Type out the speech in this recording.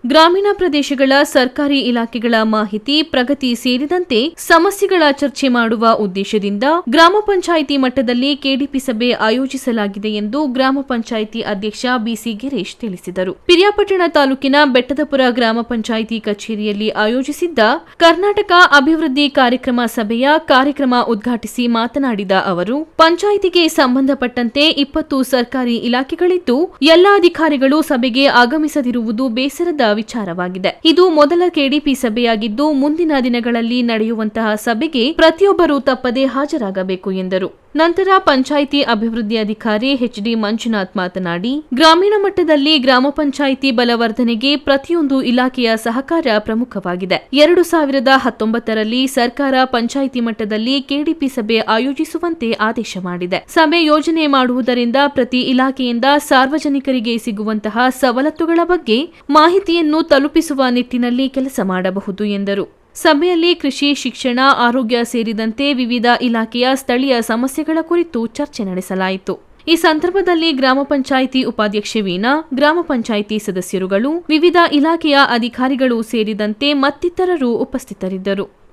ಗ್ರಾಮೀಣ ಪ್ರದೇಶಗಳ ಸರ್ಕಾರಿ ಇಲಾಖೆಗಳ ಮಾಹಿತಿ, ಪ್ರಗತಿ ಸೇರಿದಂತೆ ಸಮಸ್ಯೆಗಳ ಚರ್ಚೆ ಮಾಡುವ ಉದ್ದೇಶದಿಂದ ಗ್ರಾಮ ಪಂಚಾಯಿತಿ ಮಟ್ಟದಲ್ಲಿ ಕೆಡಿಪಿ ಸಭೆ ಆಯೋಜಿಸಲಾಗಿದೆ ಎಂದು ಗ್ರಾಮ ಪಂಚಾಯಿತಿ ಅಧ್ಯಕ್ಷ ಬಿಸಿ ಗಿರೀಶ್ ತಿಳಿಸಿದರು. ಪಿರಿಯಾಪಟ್ಟಣ ತಾಲೂಕಿನ ಬೆಟ್ಟದಪುರ ಗ್ರಾಮ ಪಂಚಾಯಿತಿ ಕಚೇರಿಯಲ್ಲಿ ಆಯೋಜಿಸಿದ್ದ ಕರ್ನಾಟಕ ಅಭಿವೃದ್ಧಿ ಕಾರ್ಯಕ್ರಮ ಸಭೆಯ ಕಾರ್ಯಕ್ರಮ ಉದ್ಘಾಟಿಸಿ ಮಾತನಾಡಿದ ಅವರು, ಪಂಚಾಯಿತಿಗೆ ಸಂಬಂಧಪಟ್ಟಂತೆ 20 ಸರ್ಕಾರಿ ಇಲಾಖೆಗಳಿದ್ದು ಎಲ್ಲಾ ಅಧಿಕಾರಿಗಳು ಸಭೆಗೆ ಆಗಮಿಸದಿರುವುದು ಬೇಸರದ ವಿಚಾರವಾಗಿದೆ. ಇದು ಮೊದಲ ಕೆಡಿಪಿ ಸಭೆಯಾಗಿದ್ದು ಮುಂದಿನ ದಿನಗಳಲ್ಲಿ ನಡೆಯುವಂತಹ ಸಭೆಗೆ ಪ್ರತಿಯೊಬ್ಬರೂ ತಪ್ಪದೇ ಹಾಜರಾಗಬೇಕು ಎಂದರು. ನಂತರ ಪಂಚಾಯಿತಿ ಅಭಿವೃದ್ಧಿ ಅಧಿಕಾರಿ ಎಚ್ಡಿ ಮಂಜುನಾಥ್ ಮಾತನಾಡಿ, ಗ್ರಾಮೀಣ ಮಟ್ಟದಲ್ಲಿ ಗ್ರಾಮ ಪಂಚಾಯಿತಿ ಬಲವರ್ಧನೆಗೆ ಪ್ರತಿಯೊಂದು ಇಲಾಖೆಯ ಸಹಕಾರ ಪ್ರಮುಖವಾಗಿದೆ. 2019ರಲ್ಲಿ ಸರ್ಕಾರ ಪಂಚಾಯಿತಿ ಮಟ್ಟದಲ್ಲಿ ಕೆಡಿಪಿ ಸಭೆ ಆಯೋಜಿಸುವಂತೆ ಆದೇಶ ಮಾಡಿದೆ. ಸಭೆ ಯೋಜನೆ ಮಾಡುವುದರಿಂದ ಪ್ರತಿ ಇಲಾಖೆಯಿಂದ ಸಾರ್ವಜನಿಕರಿಗೆ ಸಿಗುವಂತಹ ಸವಲತ್ತುಗಳ ಬಗ್ಗೆ ಮಾಹಿತಿಯನ್ನು ತಲುಪಿಸುವ ನಿಟ್ಟಿನಲ್ಲಿ ಕೆಲಸ ಮಾಡಬಹುದು ಎಂದರು. ಸಭೆಯಲ್ಲಿ ಕೃಷಿ, ಶಿಕ್ಷಣ, ಆರೋಗ್ಯ ಸೇರಿದಂತೆ ವಿವಿಧ ಇಲಾಖೆಯ ಸ್ಥಳೀಯ ಸಮಸ್ಯೆಗಳ ಕುರಿತು ಚರ್ಚೆ ನಡೆಸಲಾಯಿತು. ಈ ಸಂದರ್ಭದಲ್ಲಿ ಗ್ರಾಮ ಪಂಚಾಯಿತಿ ಉಪಾಧ್ಯಕ್ಷೆ ವೀಣಾ, ಗ್ರಾಮ ಪಂಚಾಯಿತಿ ಸದಸ್ಯರುಗಳು, ವಿವಿಧ ಇಲಾಖೆಯ ಅಧಿಕಾರಿಗಳು ಸೇರಿದಂತೆ ಮತ್ತಿತರರು ಉಪಸ್ಥಿತರಿದ್ದರು.